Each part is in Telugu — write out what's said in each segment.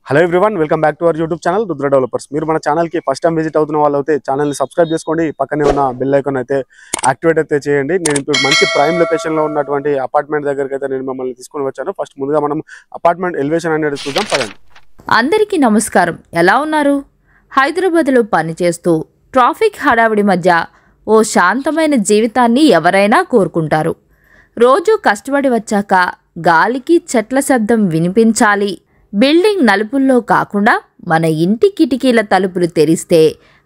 Hello everyone, welcome back to our YouTube channel Rudra developers. మీరు మన ఛానల్కి ఫస్ట్ టైం విజిట్ అవుతున్న వాళ్ళు అయితే ఛానల్ని సబ్స్క్రైబ్ చేసుకోండి. పక్కనే ఉన్న బెల్ ఐకాన్ అయితే యాక్టివేట్ అయితే చేయండి. నేను ఇప్పుడు మంచి ప్రైమ్ లొకేషన్లో ఉన్నటువంటి అపార్ట్మెంట్ దగ్గరికి అయితే నేను మిమ్మల్ని తీసుకొని వచ్చాను. ఫస్ట్ ముందుగా మనం అపార్ట్మెంట్ ఎలివేషన్ అనేది చూద్దాం, పదండి. అందరికీ నమస్కారం. ఎలా ఉన్నారు? హైదరాబాద్లో పనిచేస్తూ ట్రాఫిక్ హడావిడి మధ్య ఓ శాంతమైన జీవితాన్ని ఎవరైనా కోరుకుంటారు. రోజు కష్టపడి వచ్చాక గాలికి చెట్ల శబ్దం వినిపించాలి. బిల్డింగ్ నలుపుల్లో కాకుండా మన ఇంటి కిటికీల తలుపులు తెరిస్తే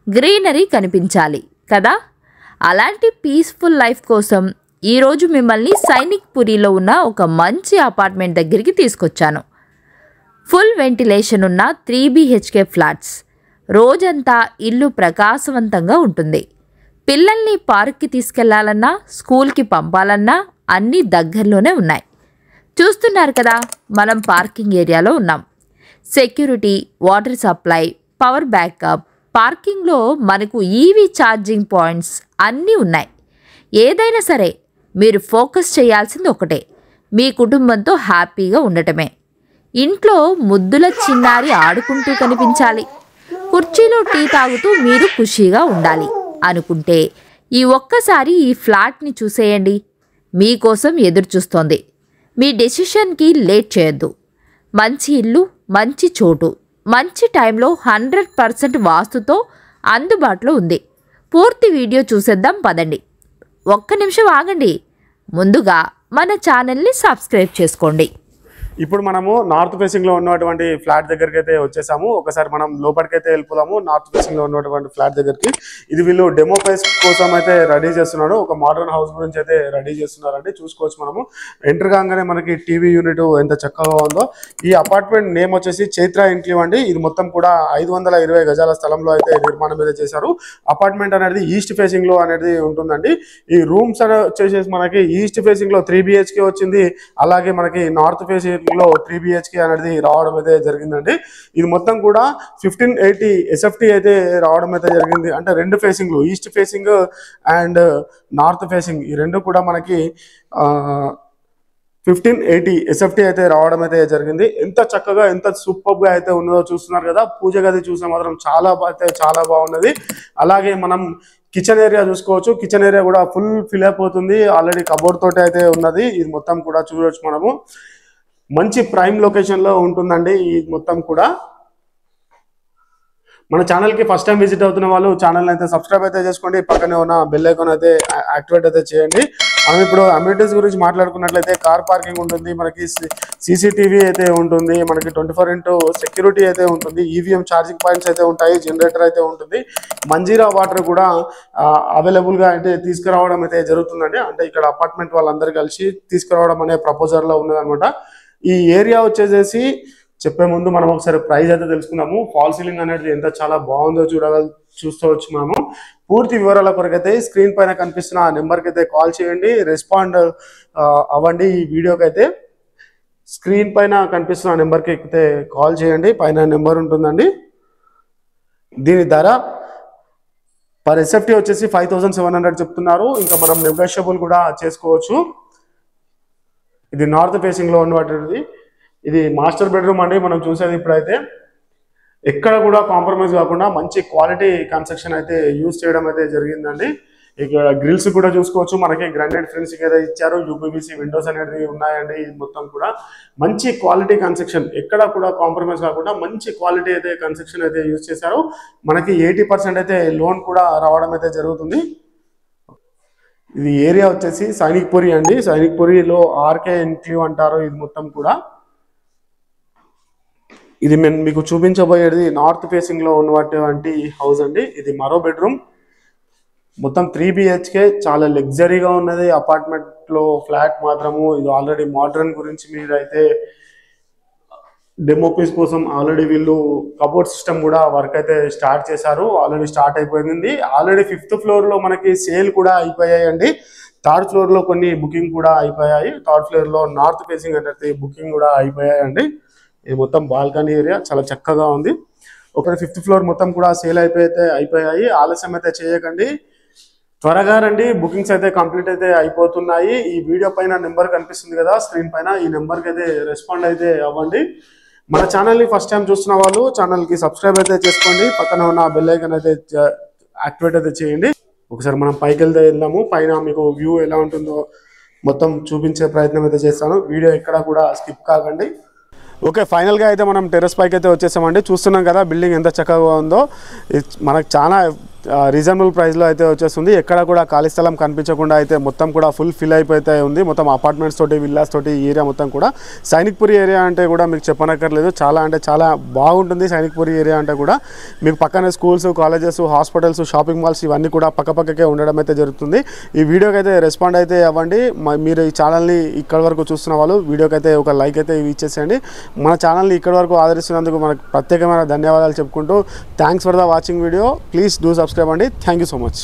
గ్రీనరీ కనిపించాలి కదా. అలాంటి పీస్ఫుల్ లైఫ్ కోసం ఈరోజు మిమ్మల్ని సైనిక్ పురిలో ఉన్న ఒక మంచి అపార్ట్మెంట్ దగ్గరికి తీసుకొచ్చాను. ఫుల్ వెంటిలేషన్ ఉన్న 3 BHK ఫ్లాట్స్. రోజంతా ఇల్లు ప్రకాశవంతంగా ఉంటుంది. పిల్లల్ని పార్క్కి తీసుకెళ్లాలన్నా, స్కూల్కి పంపాలన్నా అన్నీ దగ్గరలోనే ఉన్నాయి. చూస్తున్నారు కదా, మనం పార్కింగ్ ఏరియాలో ఉన్నాం. Security, water supply, power backup, పార్కింగ్లో మనకు ఈవీ ఛార్జింగ్ పాయింట్స్ అన్నీ ఉన్నాయి. ఏదైనా సరే మీరు ఫోకస్ చేయాల్సింది ఒకటే, మీ కుటుంబంతో హ్యాపీగా ఉండటమే. ఇంట్లో ముద్దుల చిన్నారి ఆడుకుంటూ కనిపించాలి, కుర్చీలో టీ తాగుతూ మీరు ఖుషీగా ఉండాలి అనుకుంటే ఈ ఒక్కసారి ఈ ఫ్లాట్ని చూసేయండి. మీకోసం ఎదురు చూస్తోంది. మీ డెసిషన్కి లేట్ చేయొద్దు. మంచి ఇల్లు, మంచి చోటు, మంచి టైంలో 100% వాస్తుతో అందుబాటులో ఉంది. పూర్తి వీడియో చూసేద్దాం పదండి. ఒక్క నిమిషం ఆగండి. ముందుగా మన ఛానల్ని సబ్స్క్రైబ్ చేసుకోండి. ఇప్పుడు మనము నార్త్ ఫేసింగ్లో ఉన్నటువంటి ఫ్లాట్ దగ్గరికి అయితే వచ్చేసాము. ఒకసారి మనం లోపలికైతే వెళ్ళిపోదాము. నార్త్ ఫేసింగ్లో ఉన్నటువంటి ఫ్లాట్ దగ్గరికి. ఇది వీళ్ళు డెమో ప్రైస్ కోసం అయితే రెడీ చేస్తున్నాడు. ఒక మోడర్న్ హౌస్ గురించి అయితే రెడీ చేస్తున్నారండి. చూసుకోవచ్చు మనము. ఎంటర్ కాగానే మనకి టీవీ యూనిట్ ఎంత చక్కగా ఉందో. ఈ అపార్ట్మెంట్ నేమ్ వచ్చేసి చైత్ర ఎన్క్లేవ్ అండి. ఇది మొత్తం కూడా 520 గజాల స్థలంలో అయితే నిర్మాణం అయితే చేశారు. అపార్ట్మెంట్ అనేది ఈస్ట్ ఫేసింగ్ లో అనేది ఉంటుందండి. ఈ రూమ్స్ వచ్చేసి మనకి ఈస్ట్ ఫేసింగ్ లో 3 BHK వచ్చింది. అలాగే మనకి నార్త్ ఫేసింగ్ లో 3 BHK అనేది రావడం అయితే జరిగిందండి. ఇది మొత్తం కూడా 1580 SFT అయితే రావడం అయితే జరిగింది. అంటే రెండు ఫేసింగ్లు, east facing and north facing, ఈ రెండు కూడా మనకి 1580 SFT అయితే రావడం అయితే జరిగింది. ఎంత చక్కగా, ఎంత సూపర్ గా అయితే ఉన్నదో చూస్తున్నారు కదా. పూజ గది చూస్తే మాత్రం చాలా బాగున్నది. అలాగే మనం కిచెన్ ఏరియా చూసుకోవచ్చు. కిచెన్ ఏరియా కూడా ఫుల్ ఫిల్ అయిపోతుంది. ఆల్రెడీ కబోర్డ్ తోటి అయితే ఉన్నది. ఇది మొత్తం కూడా చూడవచ్చు మనము. మంచి ప్రైమ్ లొకేషన్ లో ఉంటుందండి ఈ మొత్తం కూడా. మన ఛానల్కి ఫస్ట్ టైం విజిట్ అవుతున్న వాళ్ళు ఛానల్ అయితే సబ్స్క్రైబ్ అయితే చేసుకోండి. పక్కనే ఉన్న బెల్ ఐకాన్ అయితే యాక్టివేట్ అయితే చేయండి. మనం ఇప్పుడు అమ్యూనిటీస్ గురించి మాట్లాడుకున్నట్లయితే కార్ పార్కింగ్ ఉంటుంది, మనకి CCTV అయితే ఉంటుంది, మనకి 24x సెక్యూరిటీ అయితే ఉంటుంది, EVM ఛార్జింగ్ పాయింట్స్ అయితే ఉంటాయి, జనరేటర్ అయితే ఉంటుంది, మంజీరా వాటర్ కూడా అవైలబుల్గా అయితే తీసుకురావడం అయితే జరుగుతుందండి. అంటే ఇక్కడ అపార్ట్మెంట్ వాళ్ళందరూ కలిసి తీసుకురావడం అనే ప్రపోజల్లో ఉన్నదనమాట. ఈ ఏరియా వచ్చేసేసి చెప్పే ముందు మనం ఒకసారి ప్రైస్ అయితే తెలుసుకుందాము. ఫాల్ సీలింగ్ అనేది ఎంత చాలా బాగుందో చూసుకోవచ్చు మనము. పూర్తి వివరాల కొరకైతే స్క్రీన్ పైన కనిపిస్తున్న ఆ నెంబర్కి అయితే కాల్ చేయండి, రెస్పాండ్ అవ్వండి. ఈ వీడియోకి అయితే స్క్రీన్ పైన కనిపిస్తున్న నెంబర్కి అయితే కాల్ చేయండి. పైన నెంబర్ ఉంటుందండి. దీని ధర పర్ SFT వచ్చేసి 5700 చెప్తున్నారు. ఇంకా మనం నెగోషియబుల్ కూడా చేసుకోవచ్చు. ఇది నార్త్ ఫేసింగ్ లో ఉన్నటువంటిది. ఇది మాస్టర్ బెడ్రూమ్ అండి. మనం చూసేది ఇప్పుడైతే ఎక్కడ కూడా కాంప్రమైజ్ కాకుండా మంచి క్వాలిటీ కన్స్ట్రక్షన్ అయితే యూజ్ చేయడం అయితే జరిగిందండి. ఇక్కడ గ్రిల్స్ కూడా చూసుకోవచ్చు. మనకి గ్రానైట్ ఫినిషింగ్ అయితే ఇచ్చారు. UPVC విండోస్ అనేది ఉన్నాయండి. ఇది మొత్తం కూడా మంచి క్వాలిటీ కన్స్ట్రక్షన్, ఎక్కడ కూడా కాంప్రమైజ్ కాకుండా మంచి క్వాలిటీ అయితే కన్స్ట్రక్షన్ అయితే యూజ్ చేశారు. మనకి 80% అయితే లోన్ కూడా రావడం అయితే జరుగుతుంది. ఇది ఏరియా వచ్చేసి సైనిక్ పురి అండి. సైనిక్ పురిలో RK ఎన్క్లేవ్ అంటారు. ఇది మొత్తం కూడా ఇది మీకు చూపించబోయేది నార్త్ ఫేసింగ్ లో ఉన్నటువంటి హౌస్ అండి. ఇది మరో బెడ్రూమ్, మొత్తం 3 BHK, చాలా లగ్జరీగా ఉన్నది అపార్ట్మెంట్ లో ఫ్లాట్ మాత్రము. ఇది ఆల్రెడీ మోడర్న్ గురించి మీరు అయితే డెమో పీస్ కోసం ఆల్రెడీ వీళ్ళు కబోర్డ్ సిస్టమ్ కూడా వర్క్ అయితే స్టార్ట్ చేశారు. ఆల్రెడీ స్టార్ట్ అయిపోయింది. ఆల్రెడీ 5th ఫ్లోర్ లో మనకి సేల్ కూడా అయిపోయాయండి. 3rd ఫ్లోర్ లో కొన్ని బుకింగ్ కూడా అయిపోయాయి. 3rd ఫ్లోర్ లో నార్త్ ఫేసింగ్ అంటే బుకింగ్ కూడా అయిపోయాయండి. ఇది మొత్తం బాల్కనీ ఏరియా చాలా చక్కగా ఉంది. ఒక 5th ఫ్లోర్ మొత్తం కూడా సేల్ అయిపోయాయి. ఆలస్యం అయితే చేయకండి, త్వరగా రండి. బుకింగ్స్ అయితే కంప్లీట్ అయితే అయిపోతున్నాయి. ఈ వీడియో పైన నెంబర్ కనిపిస్తుంది కదా స్క్రీన్ పైన, ఈ నెంబర్కి అయితే రెస్పాండ్ అయితే అవ్వండి. మన ఛానల్ని ఫస్ట్ టైం చూస్తున్న వాళ్ళు ఛానల్కి సబ్స్క్రైబ్ అయితే చేసుకోండి, పక్కన ఉన్న బెల్ ఐకాన్ అయితే యాక్టివేట్ అయితే చేయండి. ఒకసారి మనం పైకి వెళ్దాము. పైన మీకు వ్యూ ఎలా ఉంటుందో మొత్తం చూపించే ప్రయత్నం అయితే చేస్తాను. వీడియో ఎక్కడ కూడా స్కిప్ కాకండి. ఓకే, ఫైనల్గా అయితే మనం టెర్రస్ పైకి అయితే వచ్చేసామండి. చూస్తున్నాం కదా బిల్డింగ్ ఎంత చక్కగా ఉందో. మనకు చాలా రీజనబుల్ ప్రైస్లో అయితే వచ్చేస్తుంది. ఎక్కడ కూడా ఖాళీ స్థలం కనిపించకుండా అయితే మొత్తం కూడా ఫుల్ ఫిల్ అయిపోతే ఉంది. మొత్తం అపార్ట్మెంట్స్ తోటి, విల్లాస్ తోటి ఈ ఏరియా మొత్తం కూడా. సైనిక్పురి ఏరియా అంటే కూడా మీకు చెప్పనక్కర్లేదు, చాలా అంటే చాలా బాగుంటుంది. సైనిక్పురి ఏరియా అంటే కూడా మీకు పక్కనే schools, colleges, hospitals, shopping malls ఇవన్నీ కూడా పక్కపక్కకే ఉండడం అయితే జరుగుతుంది. ఈ వీడియోకి అయితే రెస్పాండ్ అయితే అవ్వండి. మీరు ఈ ఛానల్ని ఇక్కడ వరకు చూస్తున్న వాళ్ళు వీడియోకి అయితే ఒక లైక్ అయితే ఇచ్చేసేయండి. మన ఛానల్ని ఇక్కడ వరకు ఆదరిస్తున్నందుకు మనకు ప్రత్యేకమైన ధన్యవాదాలు చెప్పుకుంటూ thanks for the watching video. Please do subscribe అండి. Thank you so much.